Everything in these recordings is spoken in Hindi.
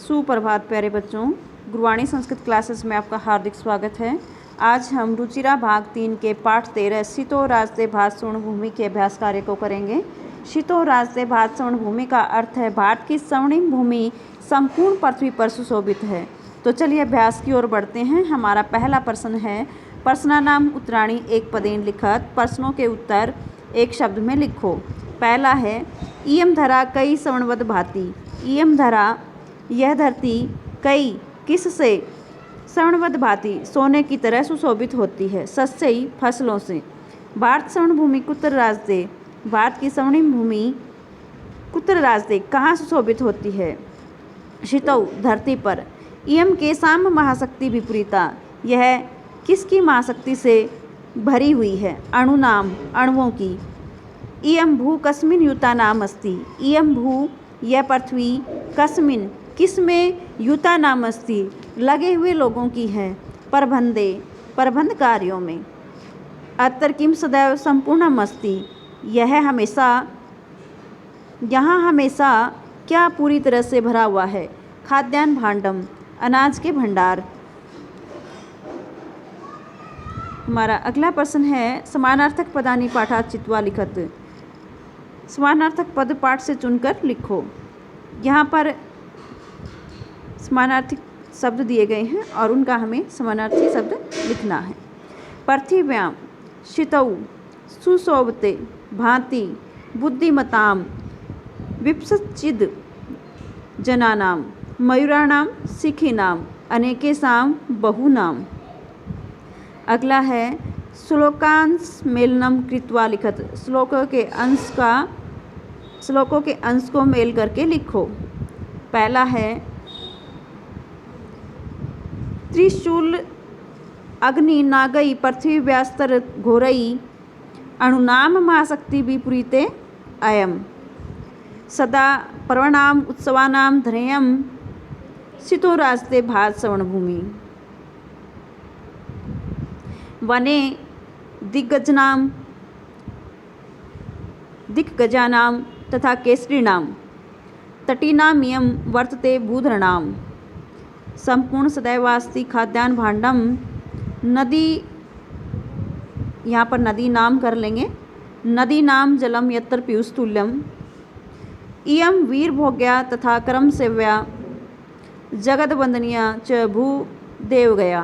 सुप्रभात प्यारे बच्चों, गुरवाणी संस्कृत क्लासेस में आपका हार्दिक स्वागत है। आज हम रुचिरा भाग 3 के पाठ 13 शीतो राजते भात श्रवण भूमि के अभ्यास कार्य को करेंगे। शीतो राजते भात श्रवण भूमि का अर्थ है भारत की स्वर्णिम भूमि संपूर्ण पृथ्वी पर सुशोभित है। तो चलिए अभ्यास की ओर बढ़ते हैं। हमारा पहला प्रश्न है, प्रश्नानाम उत्तराणी एक पदेन लिखत। प्रश्नों के उत्तर एक शब्द में लिखो। पहला है, इयम धरा कई श्रवणवद भांति। इयम धरा यह धरती कई किससे श्रवणवद भांति सोने की तरह सुशोभित होती है। सस्यई फसलों से। भारत श्रवण भूमि कुत्र राजते। भारत की स्वर्णिम भूमि कुत्र राजते कहाँ सुशोभित होती है। शीतौ धरती पर। इयम के साम महाशक्ति विपरीता यह किसकी महाशक्ति से भरी हुई है। अणु नाम अणुओं की। इयम भू कस्मिन युता नाम अस्ति। इयम भू यह पृथ्वी कस्मिन किसमें युता नाम अस्ति लगे हुए लोगों की है। प्रबंधे प्रबंध कार्यों में। अत्र किम सदैव संपूर्णम अस्ति यह हमेशा यहाँ हमेशा क्या पूरी तरह से भरा हुआ है। खाद्यान्न भांडम अनाज के भंडार। हमारा अगला प्रश्न है, समानार्थक पदानि पाठात् चित्वा लिखत। समानार्थक पद पाठ से चुनकर लिखो। यहाँ पर समानार्थी शब्द दिए गए हैं और उनका हमें समानार्थी शब्द लिखना है। पृथिव्यां शीतौ सुशोभते भांति बुद्धिमतां विपश्चिद जनानां मयूराणां शिखीनां अनेकेषां बहूनां। अगला है, श्लोकांश मेलनम कृत्वा लिखत। श्लोकों के अंश को मेल करके लिखो। पहला है, त्रिशूल अग्नि नागई पृथ्वी व्यास्तर घोरई अणुनाम महाशक्ति विपरीते अयम। सदा पर्वणाम उत्सवानाम धनेयम शीतो राजते भात श्रवण भूमि। वने दिग्गजानां तथा केसरीणां तटीनामियं वर्तते भूधरणाम्। संपूर्ण सदैवास्ति खाद्यान्न भांडम। नदी, यहाँ पर नदी नाम कर लेंगे। नदी नाम जलम यत्र पीयूष तुल्यम। इयं वीर भोग्या तथा कर्म सेव्या जगद वंदनीया च भू देव गया।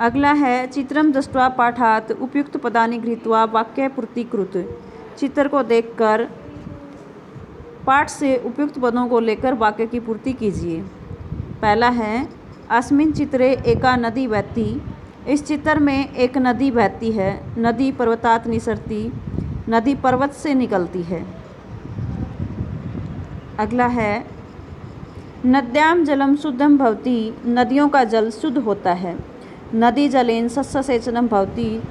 अगला है, चित्रम दृष्ट्वा पाठात् उपयुक्त पदानि गृहीत्वा वाक्य पूर्ति कृत। चित्र को देखकर पाठ से उपयुक्त पदों को लेकर वाक्य की पूर्ति कीजिए। पहला है, अस्मिन् चित्रे एका नदी बहती। इस चित्र में एक नदी बहती है। नदी पर्वतात् निसरती। नदी पर्वत से निकलती है। अगला है, नद्यां जलम शुद्धम भवति। नदियों का जल शुद्ध होता है। नदी जलेन सस्य सेचनम भवति।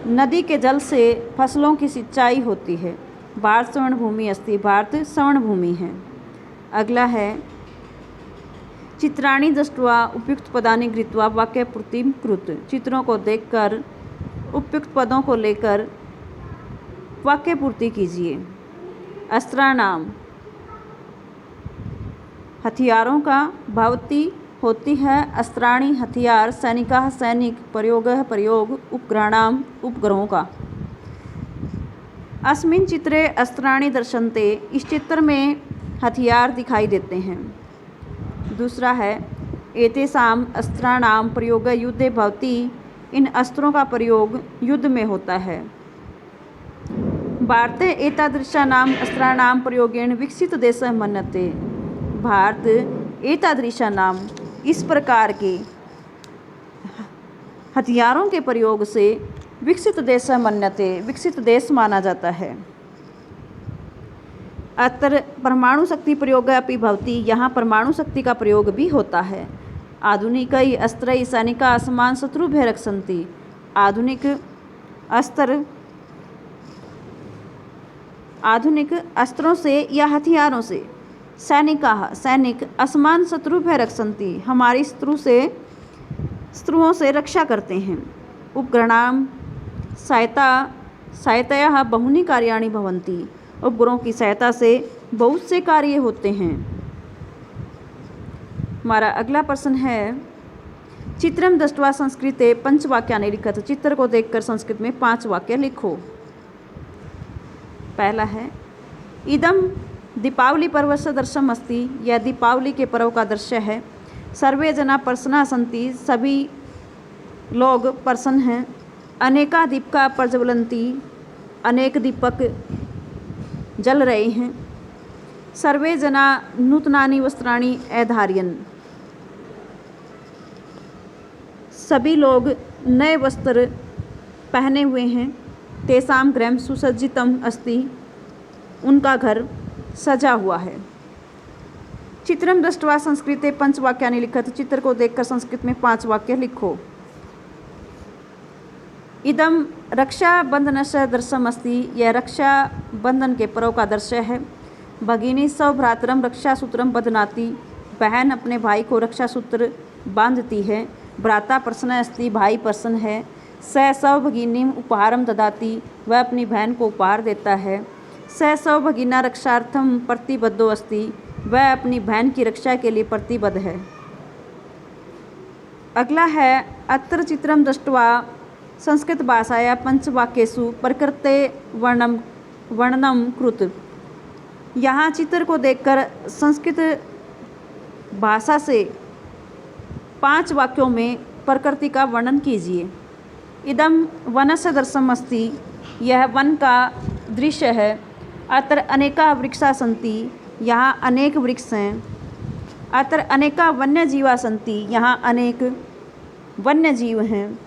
नदी के जल से फसलों की सिंचाई होती है। भारत श्रवण भूमि अस्ति। भारत श्रवण भूमि है। अगला है, चित्राणि दृष्ट्वा उपयुक्त पदानि गृहीत्वा वाक्य पूर्तिं कृत। चित्रों को देखकर उपयुक्त पदों को लेकर वाक्य पूर्ति कीजिए। अस्त्राणाम हथियारों का भवति होती है। अस्त्राणि हथियार। सैनिकाः सैनिक। प्रयोगः प्रयोग। उपग्रहाणाम उपग्रहों का। अस्मिन् चित्रे अस्त्राणि दर्शन्ते। इस चित्र में हथियार दिखाई देते हैं। दूसरा है, एतेषाम् अस्त्राणां प्रयोगः युद्धे भवति। इन अस्त्रों का प्रयोग युद्ध में होता है। भारते एतादृशानाम् अस्त्राणां प्रयोगेण विकसित देशः मन्यते। भारत एतादृशानां इस प्रकार के हथियारों के प्रयोग से विकसित देश मन्यते विकसित देश माना जाता है। अत्र परमाणु शक्ति प्रयोग अपि भवति। यहाँ परमाणु शक्ति का प्रयोग भी होता है। आधुनिकई अस्त्रई सैनिका असमान शत्रुभ्यः रक्षन्ति। आधुनिक अस्त्रों से या हथियारों से सैनिक असमान शत्रुभ्यः रक्षन्ति हमारी शत्रुओं से रक्षा करते हैं। उपग्रहाणां सहायतया बहूनि कार्याणि भवन्ति। उपग्रहों की सहायता से बहुत से कार्य होते हैं। हमारा अगला प्रश्न है, चित्रम दृष्ट्वा संस्कृते पंचवाक्यानि लिखत। चित्र को देखकर संस्कृत में 5 वाक्य लिखो। पहला है, इदम दीपावली पर्व सदृशम अस्ति। यह दीपावली के पर्व का दृश्य है। सर्वे जना प्रसन्ना सन्ति। सभी लोग प्रसन्न हैं। अनेका दीपका प्रज्वलन्ति। अनेक दीपक जल रहे हैं। सर्वे जना नूतनानि वस्त्राणि अधारयन्। सभी लोग नए वस्त्र पहने हुए हैं। तेषां गृहं सुसज्जितम् अस्ति। उनका घर सजा हुआ है। चित्रम दृष्ट्वा संस्कृते पंचवाक्यानि लिखत। चित्र को देखकर संस्कृत में 5 वाक्य लिखो। इदम रक्षाबंधनस्य दृश्यम अस्ति। यह रक्षा बंधन के पर्व का दृश्य है। भगिनी स्वभ्रातरम रक्षासूत्रम बध्नाति। बहन अपने भाई को रक्षा सूत्र बांधती है। भ्राता प्रसन्न अस्ति। भाई प्रसन्न है। स स्वभगिनीम उपहारम ददाति। वह अपनी बहन को उपहार देता है। स स्वभगिना रक्षार्थम प्रतिबद्धो अस्ति। वह अपनी बहन की रक्षा के लिए प्रतिबद्ध है। अगला है, अत्र चित्रम दृष्ट्वा संस्कृत भाषाया पंचवाक्येषु प्रकृते वर्णनम कृत। यहाँ चित्र को देखकर संस्कृत भाषा से 5 वाक्यों में प्रकृति का वर्णन कीजिए। इदम वनस्य दृश्यम अस्ति। यह वन का दृश्य है। अत्र अनेका वृक्षा सन्ति। यहाँ अनेक वृक्ष हैं। अत्र अनेका वन्यजीवा सन्ति। यहाँ अनेक वन्य जीव हैं।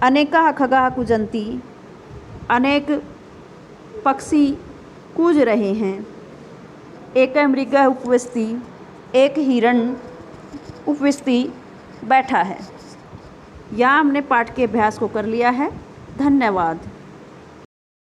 अनेका खगाः कूजन्ति। अनेक पक्षी कूज रहे हैं। एक मृगः उपविशति। एक हिरण उपविशति बैठा है। यहाँ हमने पाठ के अभ्यास को कर लिया है। धन्यवाद।